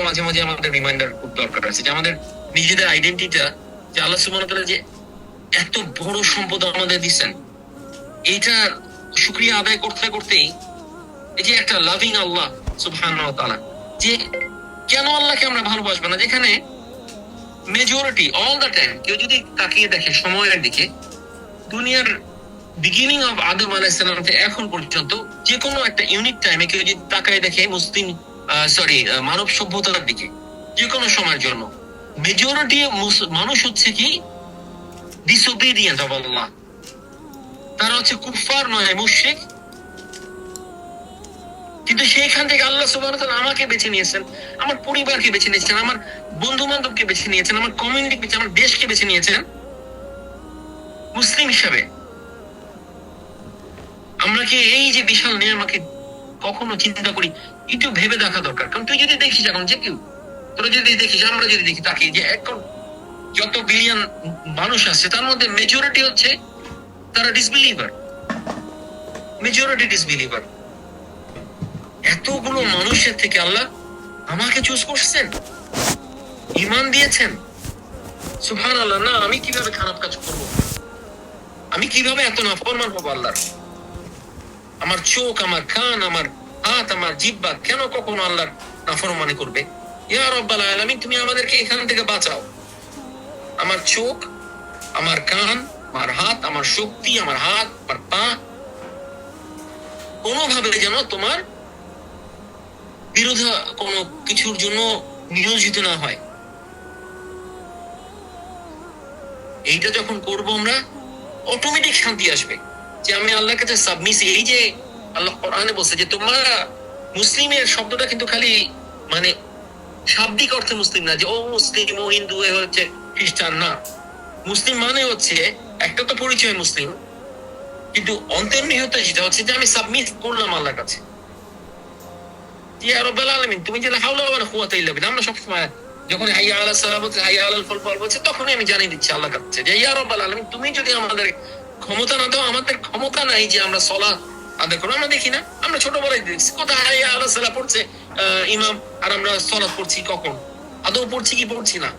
মাঝে মাঝে আমাদের রিমাইন্ডার খুব দরকার আছে যে আমাদের নিজেদের আইডেন্টিটিটা, যে আল্লাহ সুবহানাহু ওয়া তাআলা যে এত বড় সম্পদ আমাদের দিচ্ছেন, এইটা শুকরিয়া আদায় করতে করতেই এই যে একটা লাভিং আল্লাহ সুবহানাহু ওয়া তাআলা, যে কেন আল্লাহকে আমরা ভালোবাসবো না, যেখানে মেজরিটি অল দ্য টাইম কেউ যদি তাকিয়ে দেখে সময়ের দিকে, দুনিয়ার বিগিনিং অফ আদম আলাইহিস সালাম থেকে এখন পর্যন্ত যে কোনো একটা ইউনিক টাইমে কেউ যদি তাকায় দেখে মুসলিম মানব সভ্যতার দিকে, যে কোনো সময়ের জন্য মেজরিটি মানুষ হচ্ছে কি ডিসোবিডিয়েন্ট অফ আল্লাহ, তারা হচ্ছে কুফার নয় মুশরিক। কিন্তু সেইখান থেকে আল্লাহ সুবহানাহু ওয়া তাআলা আমাকে বেছে নিয়েছেন, আমার পরিবারকে বেছে নিয়েছেন, আমার বন্ধু বান্ধবকে বেছে নিয়েছেন, আমার কমিউনিটি, আমার দেশকে বেছে নিয়েছেন মুসলিম হিসাবে। আমরা কি এই যে বিশাল নিয়ামতকে কখনো চিন্তা করি? একটু ভেবে দেখা দরকার। কারণ তুই যদি দেখিস এখন যে কেউ, তোরা যদি দেখিস, আমরা যদি দেখি, তাকে যে এখন যত বিলিয়ন মানুষ আছে তার মধ্যে মেজরিটি হচ্ছে তারা ডিসবিলিভার, মেজরিটি ডিসবিলিভার। এতগুলো মানুষের থেকে আল্লাহ আমাকে চুজ করছেন, ঈমান দিয়েছেন। সুবহানাল্লাহ। না, আমি কিভাবে খারাপ কাজ করব? আমি কিভাবে এত নাফরমান হবো আল্লাহর? আমার চোখ, আমার কান, আমার হাত, আমার জিহ্বা কেন কখনো আল্লাহর নাফরমানি করবে? ইয়া রাব্বাল আলামিন, তুমি আমাদেরকে এখান থেকে বাঁচাও। আমার চোখ, আমার কান, আমার হাত, আমার শক্তি, আমার হাত, আমার পা কোনোভাবে যেন তোমার বিরোধী কোনো কিছুর জন্য নিয়োজিত না হয়। এইটা যখন করবো আমরা, অটোমেটিক শান্তি আসবে যে আমি আল্লাহর কাছে সাবমিসিভ। এই যে আল্লাহ কোরআনে বলছে যে তোমরা মুসলিমের শব্দটা কিন্তু খালি মানে শাব্দিক অর্থে মুসলিম না, যে ও মুসলিম, ও হিন্দু, এ হচ্ছে খ্রিস্টান, না। মুসলিম মানে হচ্ছে একটা তো পরিচয় মুসলিম, কিন্তু অন্তর্নিহিত যেটা হচ্ছে যে আমি সাবমিট করলাম আল্লাহর কাছে। ইয়া রাব্বাল আলামিন, তুমি যে লা হাওলা ওয়ালা কুওয়াতা ইল্লা বিল্লাহ, আমরা সবসময় যখন হাইয়া আলাস সালাহ বলছে, হাইয়া আলাল ফালাহ বলছে, তখনই আমি জানিয়ে দিচ্ছি আল্লাহর কাছে যে ইয়া রাব্বাল আলামিন, তুমি যদি আমাদের ক্ষমতা না দাও, আমাদের ক্ষমতা নাই যে আমরা সালাত আদায় করবো। আমরা দেখি না, আমরা ছোটবেলায় দেখছি কোথায় হাইয়া আলাস সালাহ পড়ছে ইমাম, আর আমরা সালাত পড়ছি কখন? আদৌ পড়ছি কি পড়ছি না?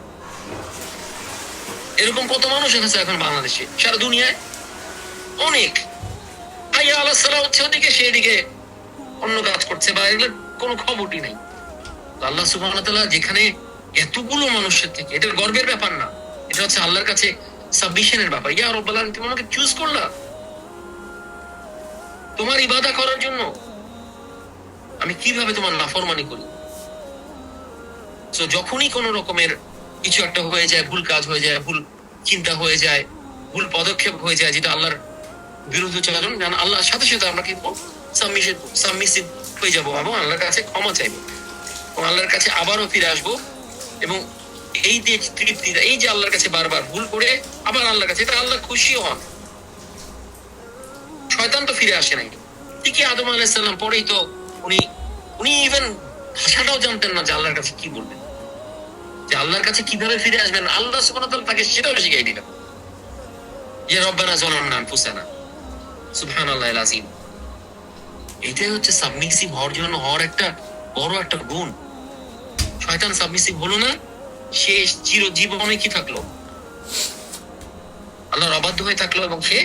এরকম কত মানুষ আছে এখন বাংলাদেশে, সারা দুনিয়ায় অনেক। হাইয়া আলাস সালাহ হচ্ছে ওদিকে, সেদিকে অন্য কাজ করছে, বা এগুলোর কোনো খবরই নাই। আল্লাহ সুবহানাহু ওয়া তাআলা যেখানে এতগুলো মানুষের থেকে, এটা গর্বের ব্যাপার না, এটা হচ্ছে আল্লাহর কাছে সাবমিশনের ব্যাপার। ইয়া রাব্বাল আলামিন, তুমি আমাকে চুজ করলা তোমার ইবাদত করার জন্য, আমি কিভাবে তোমার নাফরমানি করি? তো যখনই কোনো রকমের কিছু একটা হয়ে যায়, ভুল কাজ হয়ে যায়, ভুল চিন্তা হয়ে যায়, ভুল পদক্ষেপ হয়ে যায় যেটা আল্লাহর বিরুদ্ধাচরণ, জান আল্লাহর সাথে সাথে আমরা কিন্তু সাবমিসিভ হয়ে যাবো এবং আল্লাহর কাছে ক্ষমা চাইবো এবং আল্লাহর কাছে আবারও ফিরে আসবো। এবং এই যে তৃপ্তিটা, এই যে আল্লাহর কাছে বারবার ভুল করে আবার আল্লাহর কাছে, এটা আল্লাহ খুশিও হন। শয়তান তো ফিরে আসে নাই, ঠিকই আদম আলাইহিস সালাম পরেই তো উনি ইভেন ভাষাটাও জানতেন না যে আল্লাহর কাছে কি বলবেন, যে আল্লাহর কাছে কিভাবে ফিরে আসবেন। আল্লাহ সুবহানাহু ওয়া তাআলা তাকে সেটাও শিখিয়ে দিলেন, যে রব্বানা যালামনা আনফুসানা, সুবহানাল্লাহিল আযীম। এটাই হচ্ছে সাবমিসিভ হওয়ার একটা বড় একটা গুণ। শয়তান সাবমিসিভ হলো না, সে চিরজীবনে কি থাকলো? আল্লাহর অবাধ্য হয়ে থাকলো এবং সে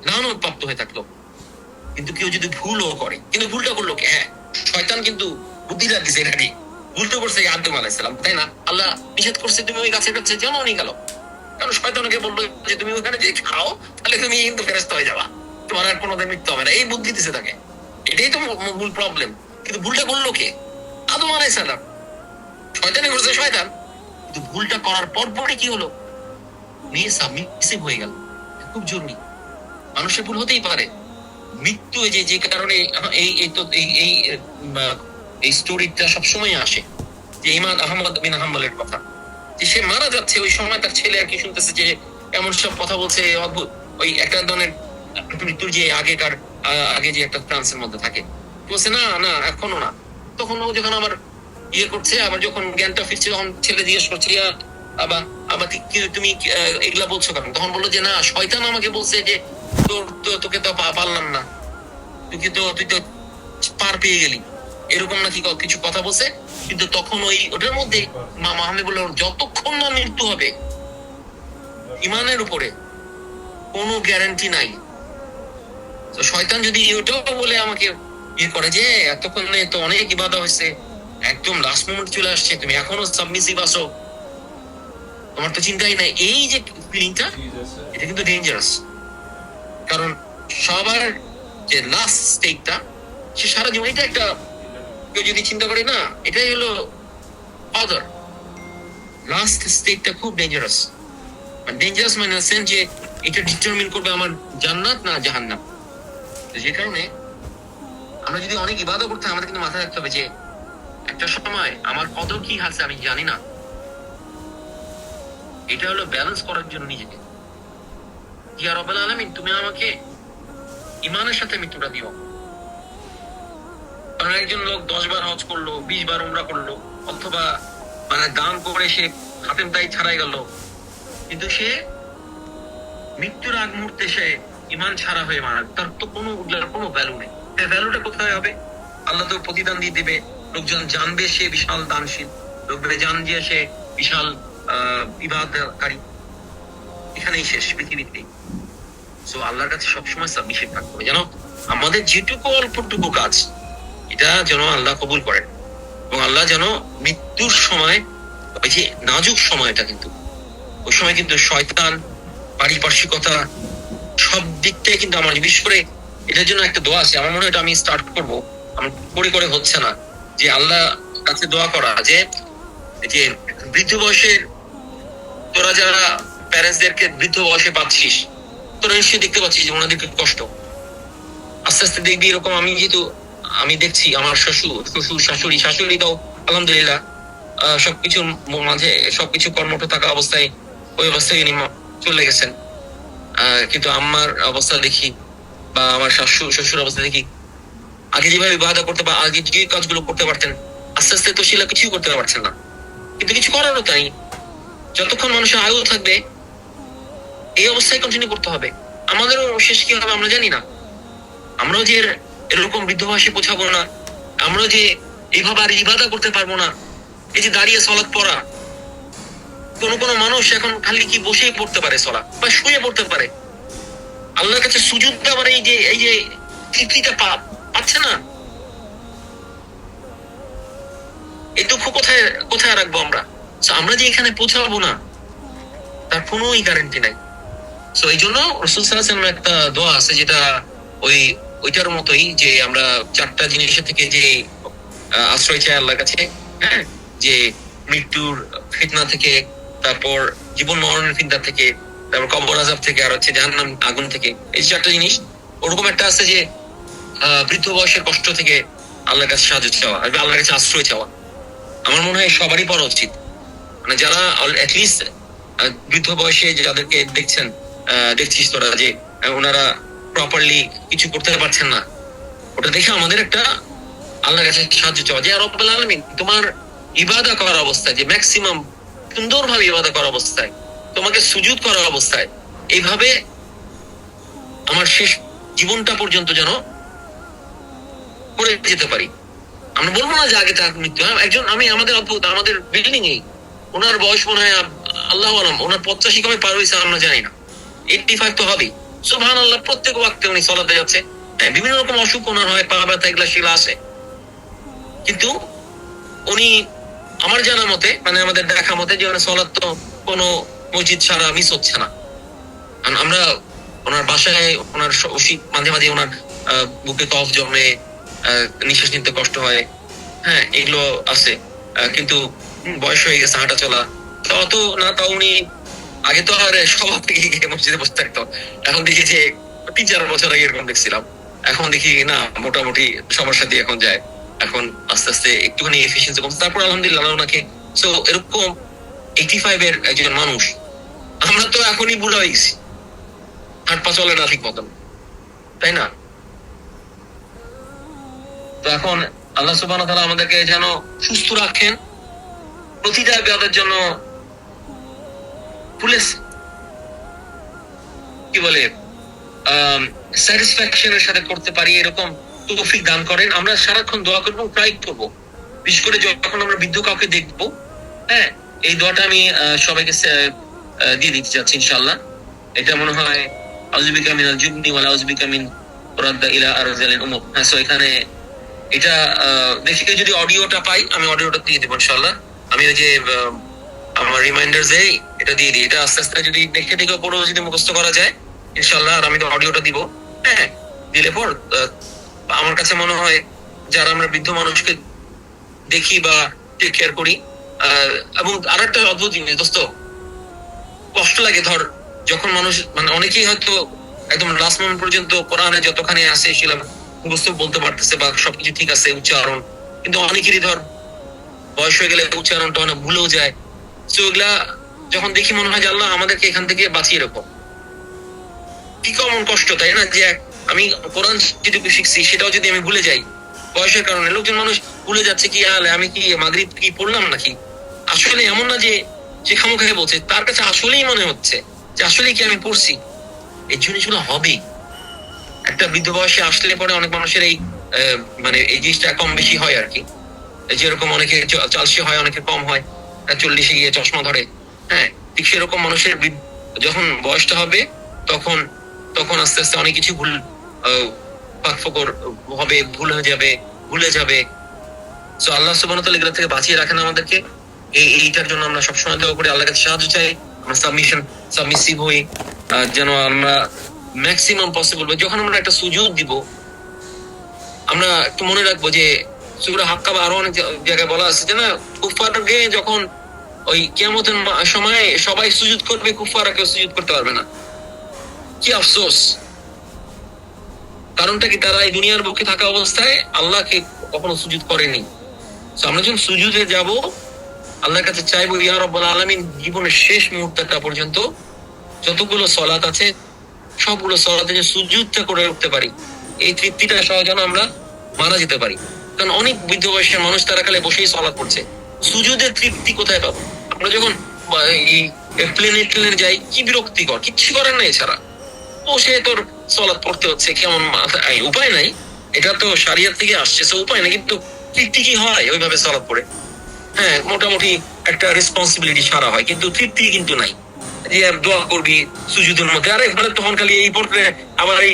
লানত প্রাপ্ত হয়ে থাকলো। কিন্তু কেউ যদি ভুলও করে, কিন্তু ভুলটা করলো কে? হ্যাঁ, শয়তান কিন্তু বুদ্ধিটা দিছে, এটা ঠিক। ভুলটা করছে আদম আলাইহিস সালাম, তাই না? আল্লাহ নিষেধ করছে তুমি ওই গাছের কাছে যেন উনি গেল, কারণ শয়তানকে বললো যে তুমি ওখানে যদি খাও তাহলে তুমি কিন্তু ফেরেশতা হয়ে যাবা, তোমার আর কোনোদিন মৃত্যু হবে না। এই বুদ্ধি দিছে তাকে, এটাই তো মূল প্রবলেম। কিন্তু ভুলটা করলো কে? আদম আলাইহিস সালাম। শয়তানি করছে শয়তান, কিন্তু ভুলটা করার পরপরই কি হলো? নিয়ে সাবমিসিভ হয়ে গেল। খুব জরুরি, মানুষের ভুল হতেই পারে। মৃত্যু যে কারণে এই স্টোরিটা সবসময় আসে, যে ইমাম আহমদ বিন হাম্বলের কথা, যে সে মারা যাচ্ছে, ওই সময় তার ছেলে আর কি শুনতেছে যে এমন সব কথা বলছে অদ্ভুত, ওই একটা ধরনের মৃত্যুর যে আগে যে একটা ট্রান্সের মধ্যে থাকে, বলছে না না এখনো না। তখন ও যখন আবার করছে, আবার যখন জ্ঞানটা ফিরছে, তখন ছেলে জিজ্ঞেস করছে আবার আবার তুমি এগুলা বলছো কেন? তখন বললো যে না, শয়তান আমাকে বলছে যে তোকে তো পারলাম না, তুই তো পার পেয়ে গেলি, এরকম নাকি কিছু কথা বলছে। কিন্তু তখন ওটার মধ্যে আমি বললাম যতক্ষণ না মৃত্যু হবে ইমানের উপরে কোনো গ্যারান্টি নাই। তো শয়তান যদি ওটাও বলে আমাকে করে যে এতক্ষণে তো অনেক ইবাদত হয়েছে, একদম লাস্ট মোমেন্ট চলে আসছে, তুমি এখনো সাবমিসিভ আছো, তোমার তো চিন্তাই নাই, এই যে ফিলিংটা এটা কিন্তু ডেঞ্জারাস। কারণ সবার যে লাস্ট স্টেজটা সে সারা জীবন, এটা একটা কেউ যদি চিন্তা করে না, এটাই হলো ফাদার লাস্ট স্টেজটা খুব ডেঞ্জারাস। ডেঞ্জারাস মানে সেন্স যে এটা ডিটারমিন করবে আমার জান্নাত না জাহান্নাম। যে কারণে আমরা যদি অনেক ইবাদত করতে আমাদের কিন্তু মাথায় রাখতে হবে যে একটা সময় আমার কদর কি আছে আমি জানি না। এটা হলো ব্যালেন্স করার জন্য নিজেকে, ইয়া রাব্বুল আলামিন তুমি আমাকে ইমানের সাথে মৃত্যুটা দিও। কারণ একজন লোক 10 বার হজ করলো, 20 বার উমরা করলো, অথবা মানে দান করে সে খাতেম তাই ছাড়াই গেল, কিন্তু সে মৃত্যুর আগ মুহূর্তে সে ইমান ছাড়া হয়ে মারা, তার তো কোনো ভ্যালু নেই। ভ্যালুটা কোথায় হবে? আল্লাহ তো প্রতিদান দিয়ে দিবে, লোকজন জানবে সে বিশাল দানশীল, লোকজন জানবে সে বিশাল ইবাদতকারী। এখানেই শেষ, পৃথিবীতে। সো আল্লাহর কাছে সবসময় সাবমিশন থাকতে হবে, যেন আমাদের যেটুকু অল্পটুকু কাজ এটা যেন আল্লাহ কবুল করেন, এবং আল্লাহ যেন মৃত্যুর সময়, ওই যে নাজুক সময়টা, কিন্তু ওই সময় কিন্তু শয়তান, পারিপার্শ্বিকতা, সব দিক থেকে কিন্তু আমার, বিশেষ করে এটার জন্য একটা দোয়া আছে, আমার মনে হয় এটা আমি স্টার্ট করবো, আমার করে হচ্ছে না, যে আল্লাহ কাছে দোয়া করা যে বৃদ্ধ বয়সের তোরা যারা প্যারেন্টসদেরকে বৃদ্ধ বয়সে পাচ্ছিস, তোরা নিশ্চয়ই দেখতে পাচ্ছিস যে ওনাদেরকে কষ্ট, আস্তে আস্তে দেখবি এরকম। আমি দেখছি আমার শাশুড়ি তাও আলহামদুলিল্লাহ সবকিছুর মাঝে সবকিছু কর্মঠ থাকা অবস্থায় ওই অবস্থায় চলে গেছেন, কিন্তু আমার অবস্থা দেখি বা আমার শ্বশুর অবস্থা দেখি, আগে যেভাবে ইবাদত করতে বা আগে যে কাজগুলো করতে পারতেন, আস্তে আস্তে তো সেটা কিছুই করতে পারছেন না। কিন্তু কিছু করারও তাই, যতক্ষণ মানুষের আয়ু থাকবে এই অবস্থায় কন্টিনিউ করতে হবে। আমাদেরও শেষ কি হবে আমরা জানি না, আমরাও যে এরকম বৃদ্ধ বয়সে পৌঁছাবো না, আমরাও যে এইভাবে আর ইবাদত করতে পারবো না। এই যে দাঁড়িয়ে সালাত পড়া, কোন মানুষ এখন খালি কি বসেই পড়তে পারে সালাত, বা শুয়ে পড়তে পারে, আল্লাহর কাছে সুজুদ দেওয়ার এই যে তৃপ্তিটা পাচ্ছে না। এই দুঃখ কোথায় রাখবো আমরা? আমরা যে এখানে পৌঁছাবো না তার কোনো গ্যারান্টি নাই। সো এই জন্য রাসূল সাল্লাল্লাহু আলাইহি ওয়াসাল্লামের একটা দোয়া আছে, যেটা ওইটার মতোই, যে আমরা 4টা জিনিসের থেকে যে আশ্রয় চাই আল্লাহর কাছে, হ্যাঁ, যে মৃত্যুর ফিতনা থেকে, তারপর জীবন মরণের ফিতনা থেকে, তারপর কবর আযাব থেকে, আর হচ্ছে জাহান্নাম আগুন থেকে। এই 4টা জিনিস, ওরকম একটা আছে যে বৃদ্ধ বয়সের কষ্ট থেকে আল্লাহর কাছে সাহায্য চাওয়া, আল্লাহর কাছে আশ্রয় চাওয়া। আমার মনে হয় সবারই পড়া উচিত, মানে যারা অ্যাটলিস্ট বৃদ্ধ বয়সে যাদেরকে দেখছিস তোরা যে ওনারা প্রপারলি কিছু করতে পারছেন না, ওটা দেখে আমাদের একটা আল্লাহর কাছে সাহায্য চাওয়া, যে রব্বুল আলামিন তোমার ইবাদত করার অবস্থায়, যে ম্যাক্সিমাম সুন্দরভাবে ইবাদত করার অবস্থায়, তোমাকে সুজুদ করার অবস্থায়, এইভাবে আমার শেষ জীবনটা পর্যন্ত যেন করে যেতে পারি। আমরা বলবো না যে আগে তার মৃত্যু, একজন আমাদের বিল্ডিং এই ওনার বয়স মনে হয় আল্লাহু আলাম, ওনার 85 কমে পার হয়েছে আমরা জানি না, 85 তো হবেই। সুবহানাল্লাহ, প্রত্যেক ওয়াক্তে উনি সালাতে যাচ্ছে। হ্যাঁ, বিভিন্ন রকম অসুখ ওনার হয়, পা ব্যথা এগুলা শিলা আসে, কিন্তু উনি আমার জানা মতে, মানে আমাদের দেখা মতে, যে সালাত তো কোনো মসজিদ ছাড়া মিস হচ্ছে না। আমরা ওনার বাসায় ওনার মাঝে মাঝে ওনার বুকে কফ জমে, নিঃশ্বাস নিতে কষ্ট হয়, হ্যাঁ, এগুলো আছে, কিন্তু বয়স হয়ে গেছে, হাঁটা চলা অত না, তাও উনি আগে তো আর সভা থেকে গিয়ে মসজিদে বসে থাকতো, এখন দেখি যে 3-4 বছর আগে এরকম দেখছিলাম, এখন দেখি না, মোটামুটি সবার সাথে এখন যায়, এখন আস্তে আস্তে একটুখানি এফিসিয়েন্সি কমছে, তারপর আলহামদুলিল্লাহ ওনাকে। সো এরকম 85 এর একজন মানুষ, আমরা তো এখনই বুড়া হয়ে গেছি, হাত পা চলে না ঠিক মতন, তাই না? তো এখন আল্লাহ সুবহানাহু ওয়া তাআলা আমাদেরকে যেন সুস্থ রাখেন, প্রতিটা ইবাদতের জন্য কি বলে স্যাটিসফ্যাকশনের সাথে করতে পারি এরকম তৌফিক দান করেন। আমরা সারাক্ষণ দোয়া করবো, ট্রাই করবো বিশেষ করে যখন আমরা বৃদ্ধ কাউকে দেখবো, হ্যাঁ, এই দোয়াটা আমি সবাইকে দিয়ে দিতে চাচ্ছি ইনশাআল্লাহ। এটা মনে হয় আউযুবিকা মিনাল জুবনি ওয়া আউযুবিকা মিন রাদ্দা ইলা আরযালিল উমুর। হ্যাঁ, সো এখানে এটা দেখি যদি অডিওটা পাই আমি অডিওটা দিয়ে দেবো ইনশাআল্লাহ। আমি ওই যে আমার রিমাইন্ডার এটা দিয়ে দিই, এটা আস্তে আস্তে যদি দেখে দেখে পড়ো যদি মুখস্থ করা যায় ইনশাআল্লাহ। আর আমি তো অডিওটা দিব, হ্যাঁ, দিলে পর আমার কাছে মনে হয় যারা আমরা বৃদ্ধ মানুষকে দেখি বা টেক কেয়ার করি, এবং আরেকটা অদ্ভুত জিনিস দোস্ত, কষ্ট লাগে ধর যখন মানুষ মানে অনেকেই হয়তো একদম লাস্ট মোমেন্ট পর্যন্ত কোরআনে যতখানি আছে সেটা মুখস্থ বলতে পারতেছে বা সবকিছু ঠিক আছে উচ্চারণ, কিন্তু অনেকেরই ধর বয়স হয়ে গেলে উচ্চারণটা অনেক ভুলেও যায়। তো এগুলা যখন দেখি মনে হয় যে আল্লাহ আমাদেরকে এখান থেকে বাঁচিয়ে রাখো। কি কমন কষ্ট, তাই না? যে আমি কোরআন যেটুকু শিখছি সেটাও যদি আমি ভুলে যাই বয়সের কারণে। লোকজন মানুষ ভুলে যাচ্ছে কি আমি কি মাগরিব কি পড়লাম নাকি। আসলে এমন না যে সে খামোখাই বলছে, তার কাছে আসলেই মনে হচ্ছে যে আসলেই কি আমি পড়ছি। এই জিনিসগুলো হবেই একটা বৃদ্ধ বয়সে আসলে পরে অনেক মানুষের এই মানে এই জিনিসটা কম বেশি হয় আর কি। যেরকম অনেকে চালসি হয়, অনেকে কম হয়, 40-এ গিয়ে চশমা ধরে, হ্যাঁ, ঠিক সেরকম মানুষের যখন বয়সটা হবে তখন তখন আস্তে আস্তে অনেক কিছু ভুল ফাঁকফোকর হবে, ভুলে যাবে। তো আল্লাহ সুবহানাহু ওয়া তাআলা এগুলো থেকে বাঁচিয়ে রাখেন আমাদেরকে। এইটার জন্য আমরা সবসময় দোয়া করি, আল্লাহর কাছে সাহায্য চাই, আমরা সাবমিসিভ হই, যেন আমরা ম্যাক্সিমাম পসিবল যখন আমরা একটা সুজুদ দিব আমরা একটু মনে রাখবো যে সূরা হাক্কা বা আরো অনেক জায়গায় বলা আছে যে না, কুফফারকে যখন ওই কিয়ামতের সময় সবাই সুজুদ করবে, কুফফাররা কেউ সুজুদ করতে পারবে না। কি আফসোস! কারণটা কি, তারা এই দুনিয়ার বুকে থাকা অবস্থায় আল্লাহকে কখনো সুজুদ করেনি। তো আমরা যখন সুজুদে যাব আল্লাহর কাছে চাইবো, ইয়া রাব্বুল আলামিন জীবনের শেষ মুহূর্তটা পর্যন্ত যতগুলো সালাত আছে সবগুলো সালাতে যে সুজুদটা করে উঠতে পারি, এই তৃপ্তিটা সহ যেন আমরা মারা যেতে পারি। কারণ অনেক বৃদ্ধ বয়সের মানুষ তারা খালি বসেই সালাত পড়ছে, সুজুদের তৃপ্তি কোথায় পাবো? আমরা যখন প্লেনে যাই কি বিরক্তিকর, কিচ্ছু করার নাই এছাড়া বসে তোর সালাত পড়তে হচ্ছে, কেমন উপায় নাই, এটা তো শরিয়ত থেকে আসছে, উপায় নাই, কিন্তু তৃপ্তি কি হয় ওইভাবে সালাত পড়ে? হ্যাঁ, মোটামুটি একটা রেসপন্সিবিলিটি সারা হয়, কিন্তু তৃপ্তি কিন্তু নাই। যে দোয়া করবি সুজুদের মধ্যে, আরে এখানে তখন খালি এই পড়তে আবার এই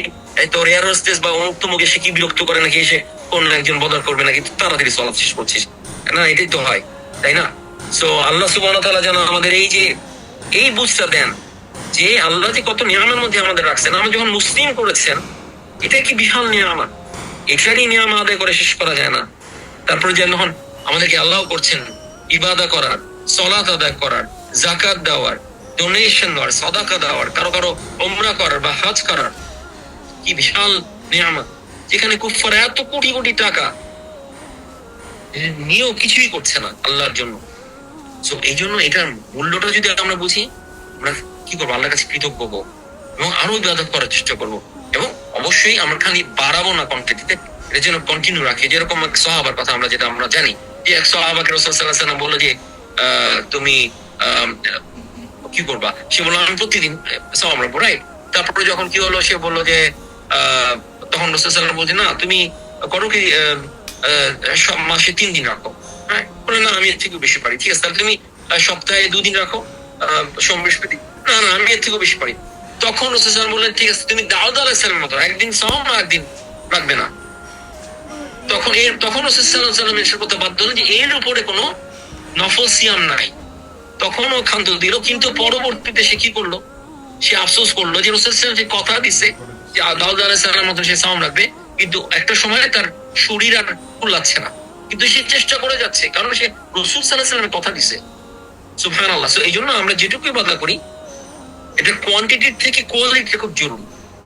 তোর এয়ার হোস্টেস বা অমুক তমুকে সে কি বিরক্ত করে নাকি, এসে কোন একজন বদল করবে নাকি, তাড়াতাড়ি সালাত শেষ করছিস না, এটাই তো হয়, তাই না? সো আল্লাহ সুবহানাহু ওয়া তাআলা যেন আমাদের এই বুঝটা দেন যে আল্লাহ যে কত নিয়ামের মধ্যে আমাদের রাখছেন। আমরা যখন মুসলিম করেছেন এটা কি বিশাল নিয়ামত, এটারই নিয়াম আদায় করে শেষ করা যায় না। তারপরে যখন আমাদেরকে আল্লাহ করছেন ইবাদত করার, সালাত আদায় করার, যাকাত দেওয়ার, ডোনেশন দেওয়ার, সাদাকা দেওয়ার, কারো কারো উমরা করার বা হজ করার, কি বিশাল নিয়ামত, যেখানে কুফফার এত কোটি কোটি টাকা নিয়েও কিছুই করছে না আল্লাহর জন্য। সো এই জন্য এটার মূল্যটা যদি আমরা বুঝি, আমরা কি করবো, আল্লাহর কাছে কৃতজ্ঞ হবো এবং আরো ইবাদত করার চেষ্টা করবো। এবং অবশ্যই আমরা খালি বাড়াবো না কোয়ান্টিটিতে, এটা যেন কন্টিনিউ রাখি। যেরকম এক সাহাবার কথা আমরা যেটা আমরা জানি যে এক সাহাবাকে রাসূল সাল্লাল্লাহু আলাইহি ওয়াসাল্লাম বলল যে তুমি কি করবা, সে বলল আমি প্রতিদিন সাওম রাখবো, রাইট? তারপরে যখন কি হলো, সে বললো যে তখন রাসূল সাল্লাল্লাহু আলাইহি ওয়াসাল্লাম বলছে না, তুমি করো কি সব মাসে 3 দিন রাখো। হ্যাঁ, বলে না আমি এর থেকেও বেশি পারি। ঠিক আছে, তাহলে তুমি সপ্তাহে 2 দিন রাখো, সোম বৃহস্পতি। না আমি এর থেকেও বেশি পারি। তখন রাসূল সাল্লাল্লাহু আলাইহি ওয়াসাল্লাম বললেন ঠিক আছে, তুমি দাউদ আলাইহিস সালামের মতো একদিন সাওম আর একদিন রাখবে না। তখন রাসূল সাল্লাল্লাহু আলাইহি ওয়াসাল্লাম এর কথা বাধ্য হলেন যে এর উপরে কোনো নফল সিয়াম নাই। তখন ও খান্ত দিল, কিন্তু পরবর্তীতে সে কি করলো, সে আফসোস করলো যে রাসূল সাল্লাল্লাহু আলাইহি ওয়াসাল্লাম যে কথা দিছে যে দাউদ আলাইহিস সালামের মতো সে সাওম রাখবে, কিন্তু একটা সময় তার শরীর আর কুলাচ্ছে না, কিন্তু সে চেষ্টা করে যাচ্ছে, কারণ সে রাসূল সাল্লাল্লাহু আলাইহি ওয়াসাল্লামের কথা দিছে। সুবহানাল্লাহ। সো এই জন্য আমরা যেটুকুই ইবাদত করি এটা কোয়ান্টিটির থেকে কোয়ালিটি খুব জরুরি।